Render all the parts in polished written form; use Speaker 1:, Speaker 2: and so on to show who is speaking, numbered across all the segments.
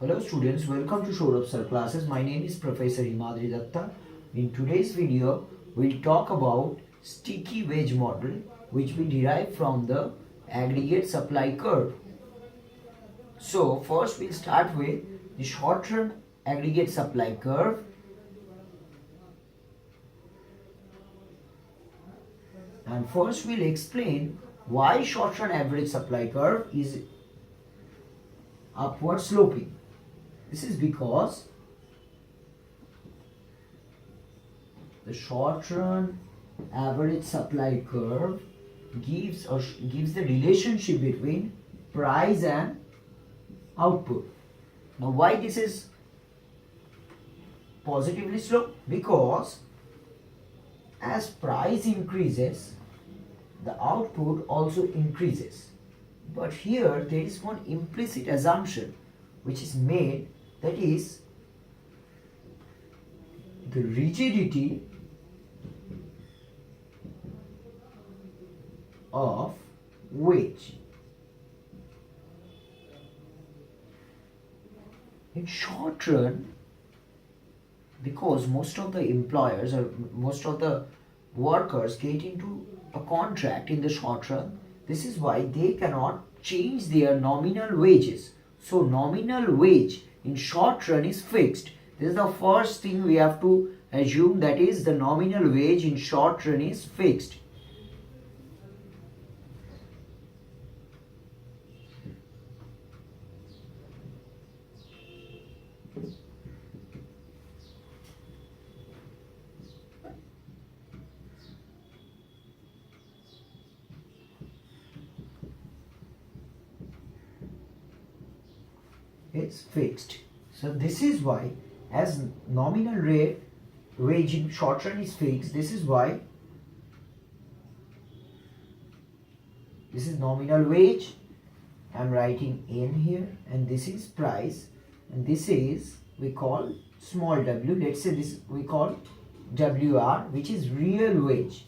Speaker 1: Hello students, welcome to Shortrun classes. My name is Professor Himadri Datta. In today's video, we'll talk about sticky wage model which we derive from the aggregate supply curve. So first we'll start with the short-run aggregate supply curve. And first we'll explain why short-run average supply curve is upward sloping. This is because the short-run average supply curve gives the relationship between price and output. Now why this is positively sloped? Because as price increases, the output also increases. But here there is one implicit assumption which is made, that is the rigidity of wage. In short run, because most of the employers or most of the workers get into a contract in the short run, this is why they cannot change their nominal wages. So nominal wage in short run is fixed. This is the first thing we have to assume, that is the nominal wage in short run is fixed. It's fixed. So this is why, as nominal wage in short run is fixed, this is why this is nominal wage. I'm writing N here, and this is price, and this is we call small w. Let's say this we call WR, which is real wage.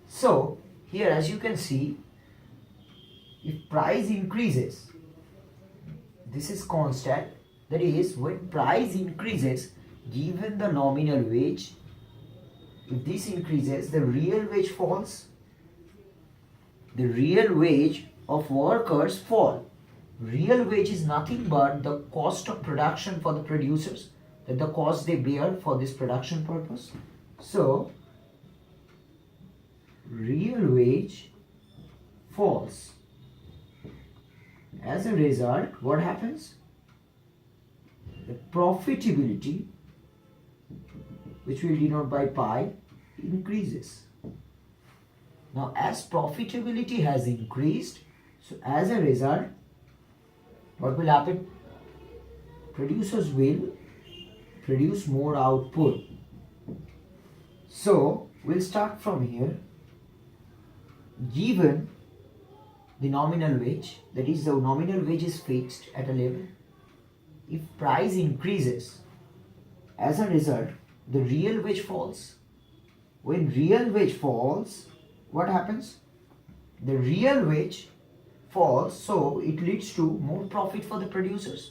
Speaker 1: So here, as you can see, if price increases, this is constant, that is when price increases given the nominal wage, if this increases, the real wage falls, the real wage of workers fall. Real wage is nothing but the cost of production for the producers, that the cost they bear for this production purpose. So real wage falls. As a result, what happens? The profitability, which we will denote by pi, increases. Now, as profitability has increased, so as a result, what will happen? Producers will produce more output. So, we'll start from here. Given the nominal wage, that is the nominal wage is fixed at a level. If price increases, as a result, the real wage falls. When real wage falls, what happens? The real wage falls, so it leads to more profit for the producers.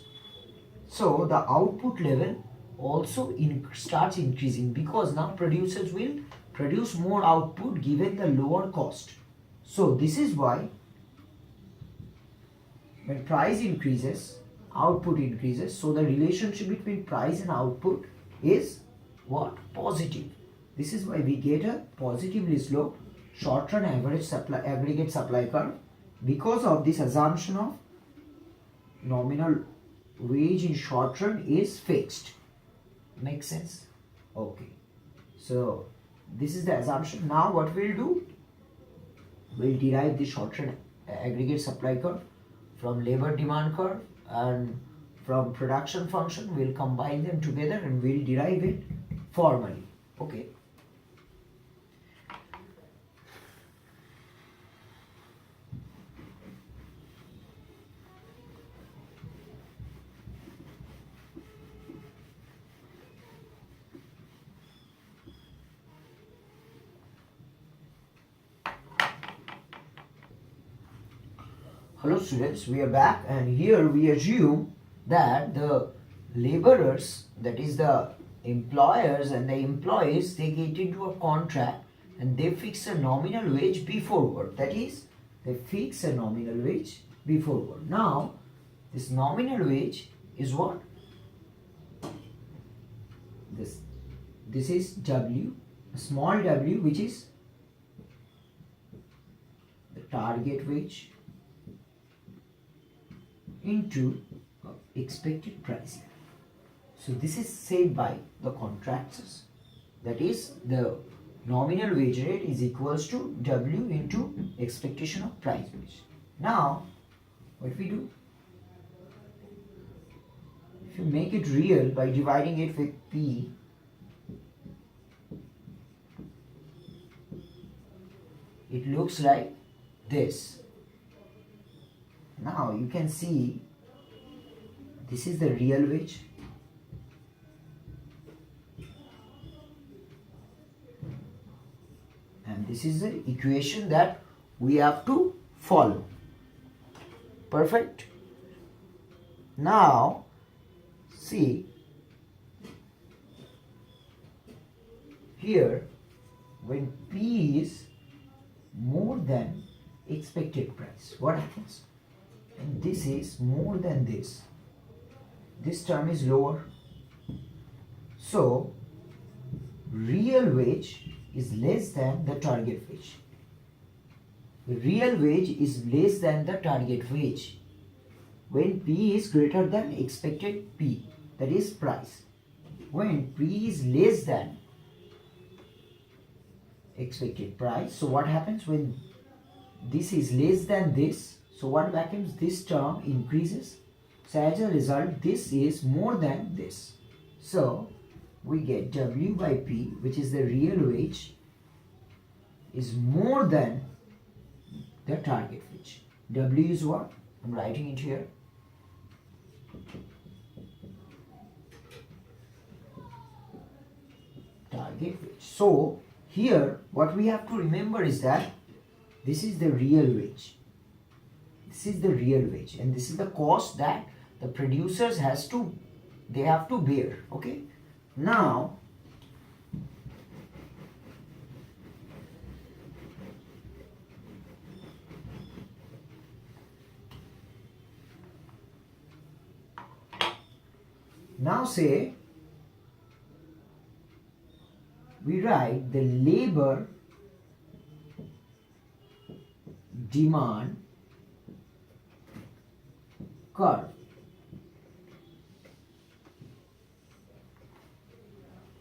Speaker 1: So the output level also starts increasing, because now producers will produce more output given the lower cost. So this is why when price increases, output increases. So the relationship between price and output is what? Positive. This is why we get a positively sloped short-run aggregate supply curve, because of this assumption of nominal wage in short run is fixed. Makes sense? Okay. So this is the assumption. Now what we'll do? We'll derive the short-run aggregate supply curve from labor demand curve and from production function. We'll combine them together and we'll derive it formally. Okay. Hello students, we are back, and here we assume that the laborers, that is the employers and the employees, they get into a contract and they fix a nominal wage before work. That is, they fix a nominal wage before work. Now, this nominal wage is what? This is W, a small w, which is the target wage into expected price. So this is said by the contractors. That is, the nominal wage rate is equals to W into expectation of price wage. Now, what we do? If you make it real by dividing it with P, it looks like this. Now you can see this is the real wage, and this is the equation that we have to follow. Perfect. Now see here, when P is more than expected price, what happens? And this is more than this term is lower. So real wage is less than the target wage. The real wage is less than the target wage when P is greater than expected P, that is price. When P is less than expected price, so what happens when this is less than this? So what happens? This term increases. So as a result, this is more than this. So we get W by P, which is the real wage, is more than the target wage. W is what? I'm writing it here. Target wage. So here what we have to remember is that this is the real wage. This is the real wage, and this is the cost that the producers have to bear. Okay. Now say we write the labor demand curve.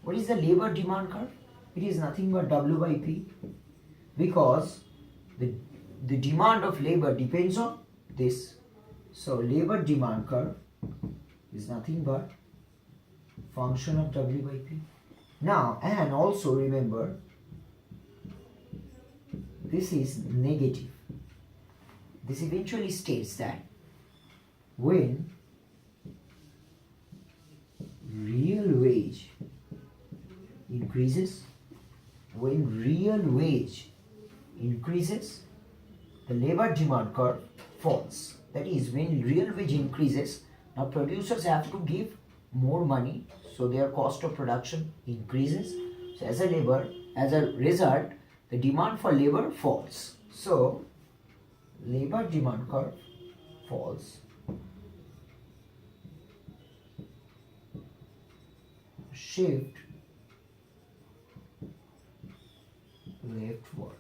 Speaker 1: What is the labor demand curve? It is nothing but W by P, because the demand of labor depends on this. So labor demand curve is nothing but function of W by P. Now, and also remember, this is negative. This eventually states that when real wage increases, the labor demand curve falls. That is, when real wage increases, now producers have to give more money, so their cost of production increases. So as a result, the demand for labor falls. So labor demand curve falls. Shift leftward.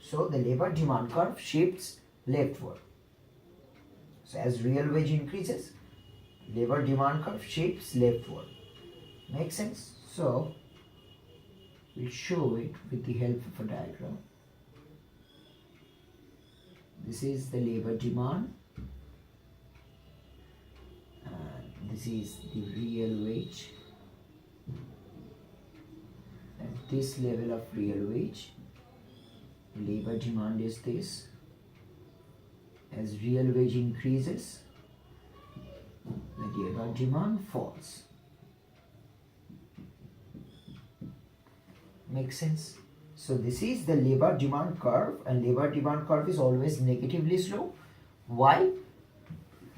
Speaker 1: So the labor demand curve shifts leftward. So as real wage increases, labor demand curve shifts leftward. Make sense? So we'll show it with the help of a diagram. This is the labor demand, and this is the real wage. At this level of real wage, labor demand is this. As real wage increases, the labor demand falls. Makes sense? So this is the labor demand curve, and labor demand curve is always negatively slope. Why?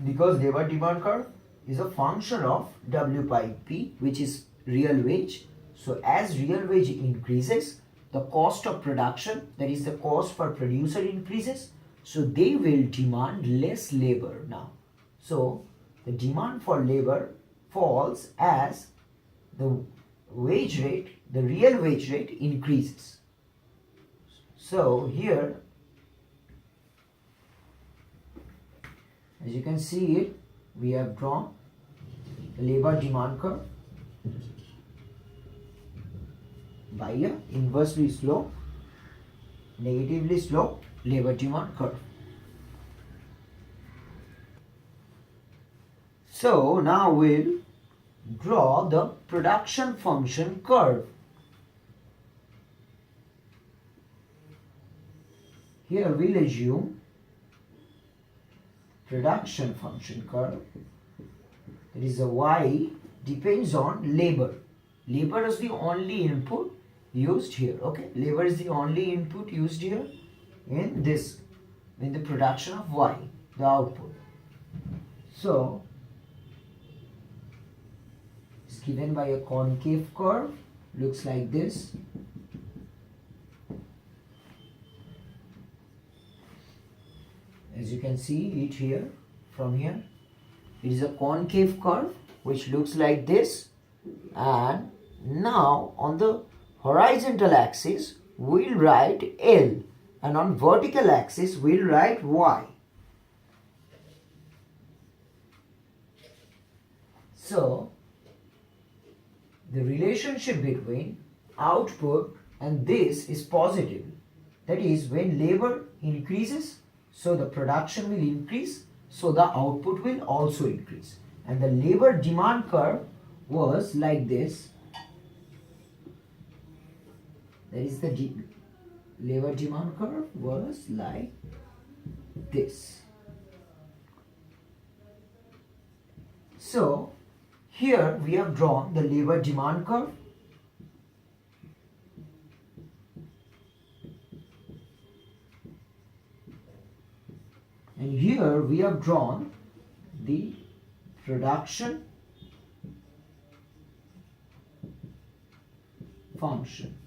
Speaker 1: Because labor demand curve is a function of W by P, which is real wage. So as real wage increases, the cost of production, that is the cost per producer, increases. So they will demand less labor now. So the demand for labor falls as the wage rate, the real wage rate, increases. So here, as you can see it, we have drawn the labor demand curve by a inversely sloped, negatively sloped labor demand curve. So now we'll draw the production function curve. Here we'll assume production function curve, that is a y depends on labor. Labor is the only input used here. Okay, labor is the only input used here in the production of y, the output. So it's given by a concave curve, looks like this. As you can see it here, from here, it is a concave curve which looks like this, and now on the horizontal axis we'll write L, and on vertical axis we'll write Y. So the relationship between output and this is positive. That is, when labor increases, so the production will increase, so the output will also increase. And the labor demand curve was like this. That is, the labor demand curve was like this. So here we have drawn the labor demand curve. And here we have drawn the production function.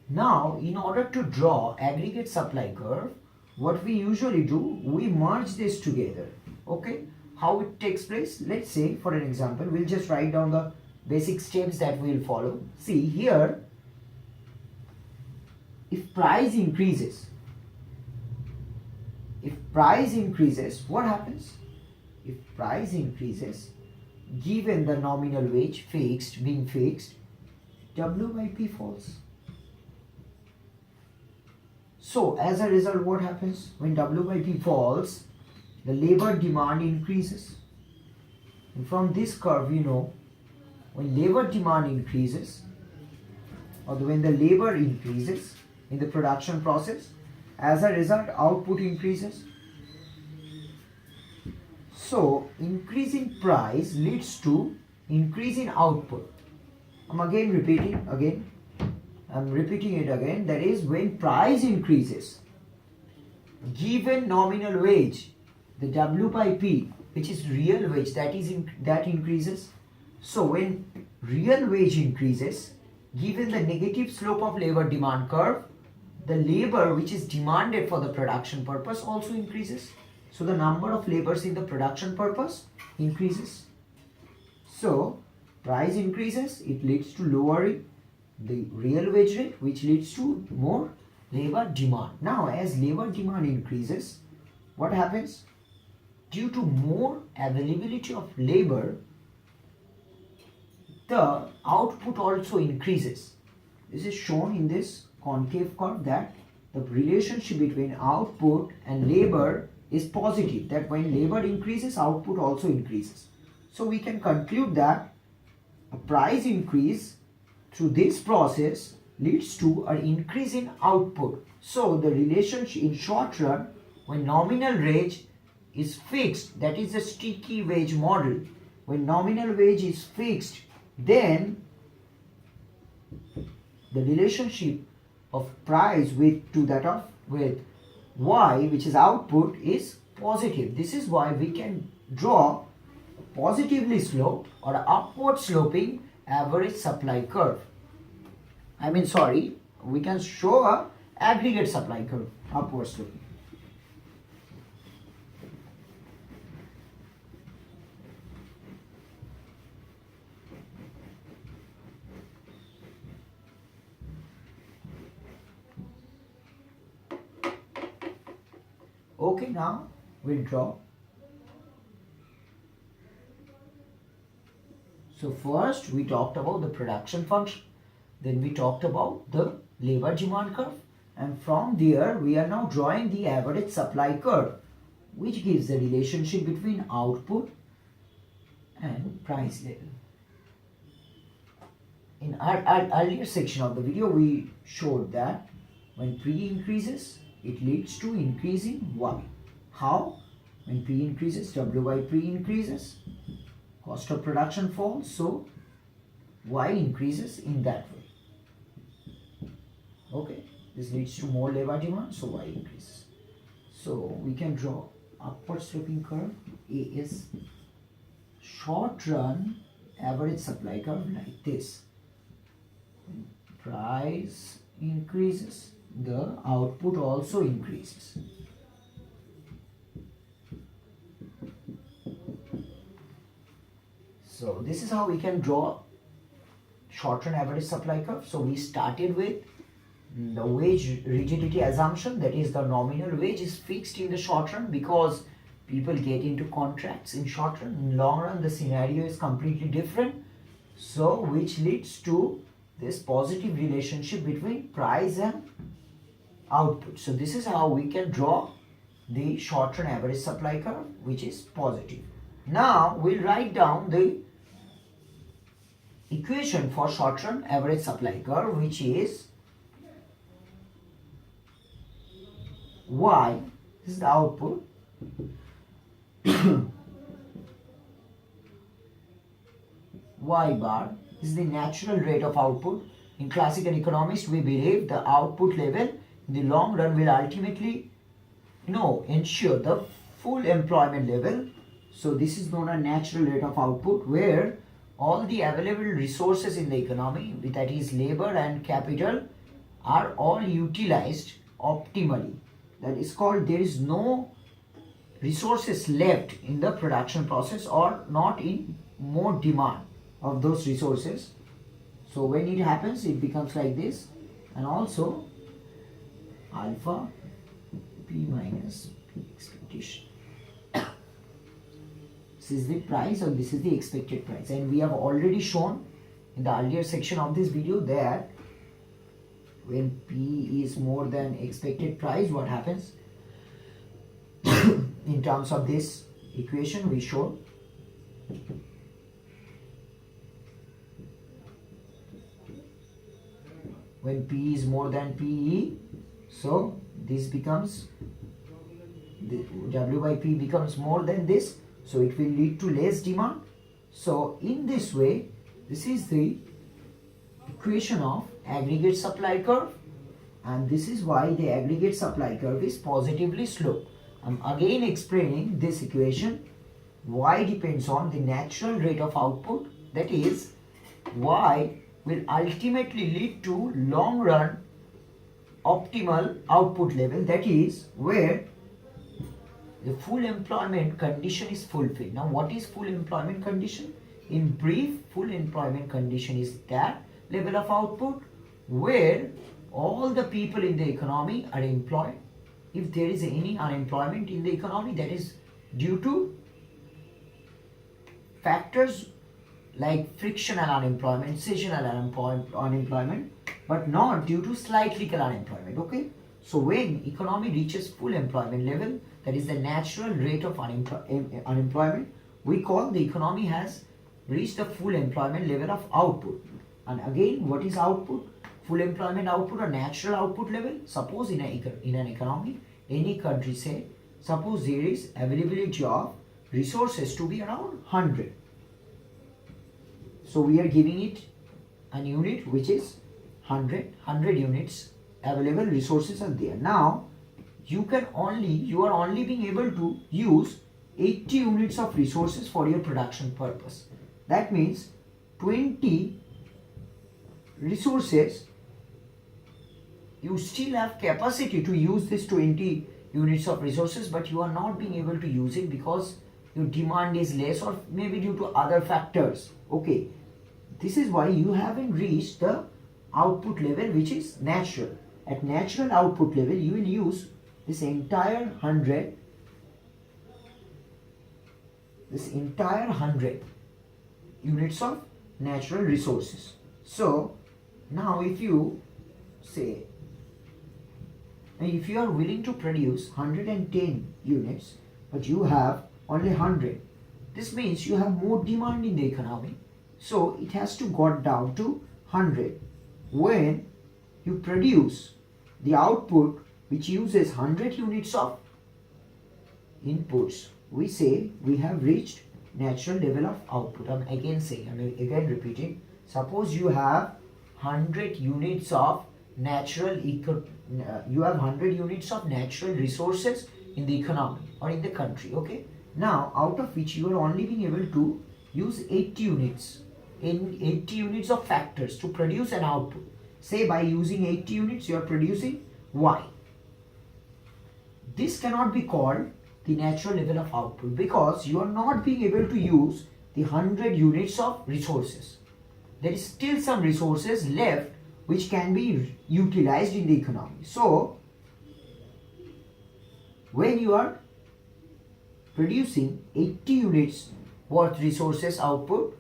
Speaker 1: Now, in order to draw aggregate supply curve, what we usually do, we merge this together. Okay, how it takes place? Let's say, for an example, we'll just write down the basic steps that we'll follow. See here, if price increases, what happens? If price increases, given the nominal wage being fixed, W by P falls. So as a result, what happens? When W by P falls, the labor demand increases. And from this curve, you know, when labor demand increases, or when the labor increases in the production process, as a result, output increases. So increase in price leads to increase in output. I'm repeating it again. That is, when price increases, given nominal wage, the W by P, which is real wage, that increases. So when real wage increases, given the negative slope of labor demand curve, the labor which is demanded for the production purpose also increases. So the number of labors in the production purpose increases. So price increases, it leads to lowering the real wage rate, which leads to more labor demand. Now, as labor demand increases, what happens? Due to more availability of labor, the output also increases. This is shown in this concave curve, that the relationship between output and labor is positive, that when labor increases, output also increases. So we can conclude that a price increase through this process leads to an increase in output. So the relationship in short run, when nominal wage is fixed, that is a sticky wage model. When nominal wage is fixed, then the relationship of price with y, which is output, is positive. This is why we can draw positively sloped or upward sloping average supply curve. We can show a aggregate supply curve, upward sloping. Okay, now we'll draw. So first we talked about the production function, then we talked about the labor demand curve, and from there we are now drawing the average supply curve, which gives the relationship between output and price level. In our earlier section of the video, we showed that when P increases, it leads to increase in Y. How? When P increases, W by P increases, cost of production falls, so Y increases in that way. Okay, this leads to more labor demand, so Y increases. So we can draw upward sloping curve. A is short run average supply curve like this. When price increases, the output also increases. So this is how we can draw short-run average supply curve. So we started with the wage rigidity assumption, that is the nominal wage is fixed in the short run because people get into contracts in short run. In long run, the scenario is completely different. So which leads to this positive relationship between price and output. So this is how we can draw the short-run average supply curve, which is positive. Now we'll write down the equation for short-run average supply curve, which is Y, this is the output, Y bar is the natural rate of output. In classical economics, we believe the output level in the long run will ultimately ensure the full employment level. So this is known as natural rate of output, where all the available resources in the economy, that is labor and capital, are all utilized optimally. That is called, there is no resources left in the production process or not in more demand of those resources. So when it happens, it becomes like this, and also alpha P minus P expectation. This is the price or this is the expected price, and we have already shown in the earlier section of this video that when P is more than expected price, what happens? In terms of this equation we showed, when P is more than PE, so this becomes, the W by P becomes more than this, so it will lead to less demand. So in this way, this is the equation of aggregate supply curve, and this is why the aggregate supply curve is positively sloped. I'm again explaining this equation. Y depends on the natural rate of output, that is Y will ultimately lead to long run optimal output level, that is where the full employment condition is fulfilled. Now what is full employment condition? In brief, full employment condition is that level of output where all the people in the economy are employed. If there is any unemployment in the economy, that is due to factors like frictional unemployment, seasonal unemployment, but not due to cyclical unemployment. Okay, so when economy reaches full employment level, that is the natural rate of unemployment, we call the economy has reached the full employment level of output. And again, what is output? Full employment output or natural output level. Suppose in an economy, any country say, suppose there is availability of resources to be around 100. So we are giving it an unit which is 100 units available resources are there. Now you are only being able to use 80 units of resources for your production purpose. That means 20 resources, you still have capacity to use this 20 units of resources, but you are not being able to use it because your demand is less or maybe due to other factors. Okay, this is why you haven't reached the output level which is natural. At natural output level, you will use this entire 100 units of natural resources. So now if you say, if you are willing to produce 110 units but you have only 100, this means you have more demand in the economy, so it has to go down to 100. When you produce the output which uses 100 units of inputs, we say we have reached natural level of output. I'm again repeating. Suppose you have 100 units of natural resources in the economy or in the country. Okay. Now out of which you are only being able to use 80 units of factors to produce an output. Say by using 80 units you are producing Y. This cannot be called the natural level of output because you are not being able to use the 100 units of resources. There is still some resources left which can be utilized in the economy. So when you are producing 80 units worth resources output,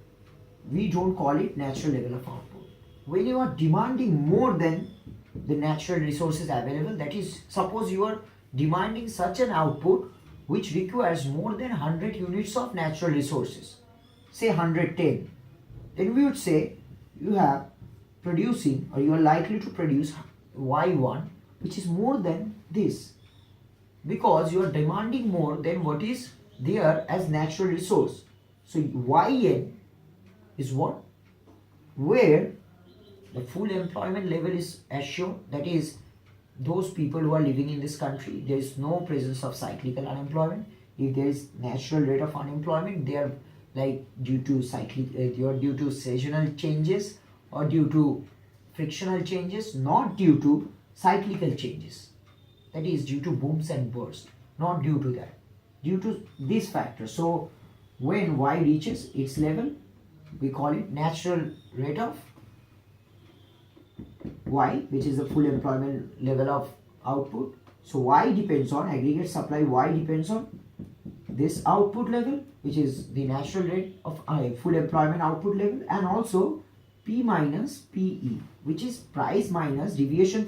Speaker 1: we don't call it natural level of output. When you are demanding more than the natural resources available, that is, suppose you are demanding such an output which requires more than 100 units of natural resources, say 110, then we would say you are producing or you are likely to produce Y1 which is more than this, because you are demanding more than what is there as natural resource. So Yn is what? Where the full employment level is assured, that is, those people who are living in this country, there is no presence of cyclical unemployment. If there is natural rate of unemployment, they are like due to seasonal changes or due to frictional changes, not due to cyclical changes. That is due to booms and bursts, not due to that, due to this factor. So when Y reaches its level, we call it natural rate of Y, which is the full employment level of output. So Y depends on aggregate supply, Y depends on this output level, which is the natural rate of full employment output level, and also P minus PE, which is price minus deviation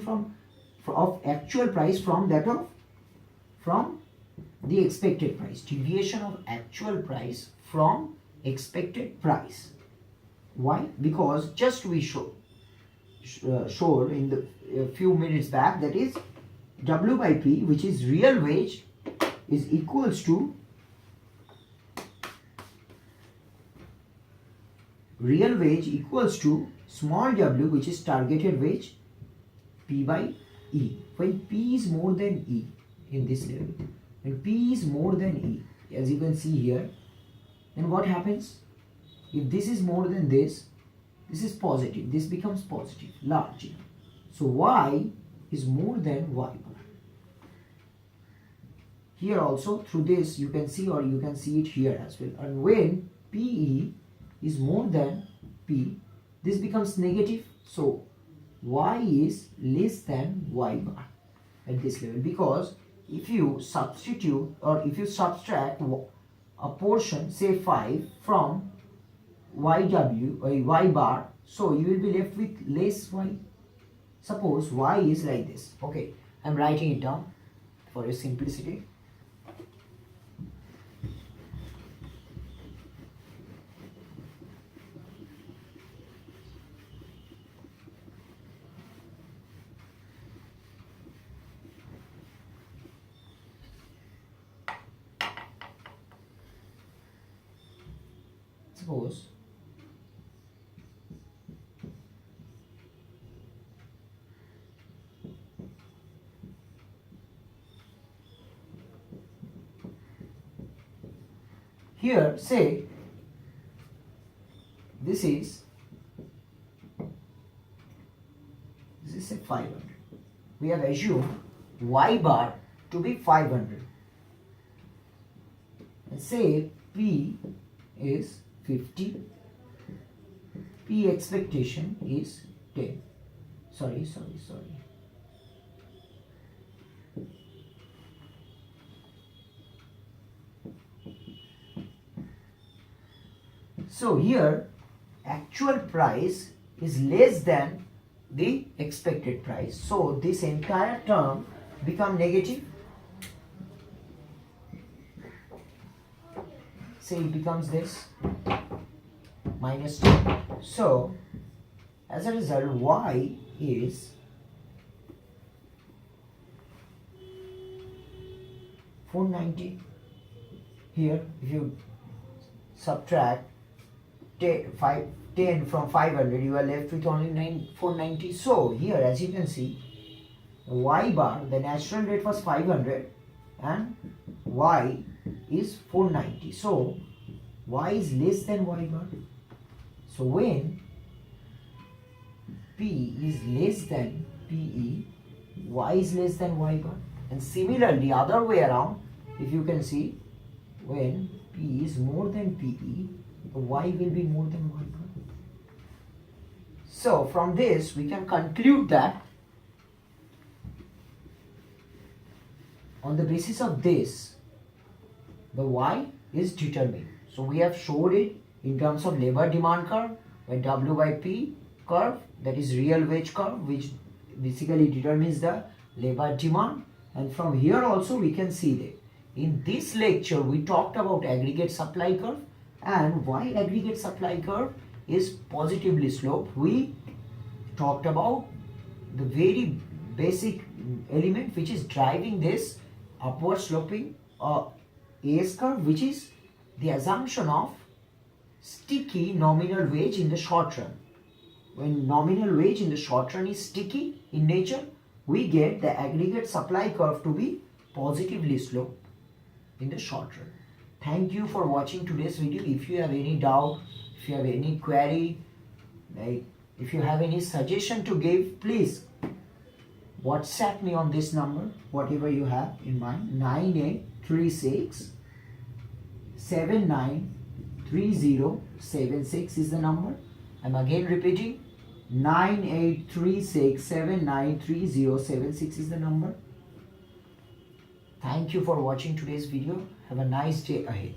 Speaker 1: of actual price from the expected price. Deviation of actual price from expected price. Why? Because just we showed in the few minutes back, that is W by P, which is real wage, is equals to small w, which is targeted wage, P by E. When P is more than E in this level, when P is more than E, as you can see here, then what happens? If this is more than this is positive, this becomes positive, large. So Y is more than Y. Here also through this you can see, or you can see it here as well. And when PE is more than P, this becomes negative. So Y is less than Y bar at this level, because if you substitute or if you subtract a portion, say 5 from YW or Y bar, so you will be left with less Y. Suppose Y is like this. Okay, I'm writing it down for your simplicity. Suppose here say this is say 500. We have assumed y bar to be 500 and say P is 50, P expectation is 10. Sorry. So here actual price is less than the expected price. So this entire term become negative. Say it becomes this minus 10. So as a result y is 490. Here if you subtract 10 from 500, you are left with only 490. So here as you can see, y bar, the natural rate was 500 and y is 490. So y is less than y bar. So when P is less than PE, y is less than y bar. And similarly other way around, if you can see, when P is more than PE, y will be more than y bar. So from this we can conclude that on the basis of this the y is determined. So we have showed it in terms of labor demand curve, where W by P curve, that is real wage curve, which basically determines the labor demand. And from here also we can see that in this lecture we talked about aggregate supply curve, and why aggregate supply curve is positively sloped. We talked about the very basic element which is driving this upward sloping AS curve, which is the assumption of sticky nominal wage in the short run. When nominal wage in the short run is sticky in nature, we get the aggregate supply curve to be positively sloped in the short run. Thank you for watching today's video. If you have any doubt, if you have any query, like if you have any suggestion to give, please WhatsApp me on this number, whatever you have in mind. 9836 793076 is the number. I'm again repeating, 9836 793076 is the number. Thank you for watching today's video. Have a nice day ahead.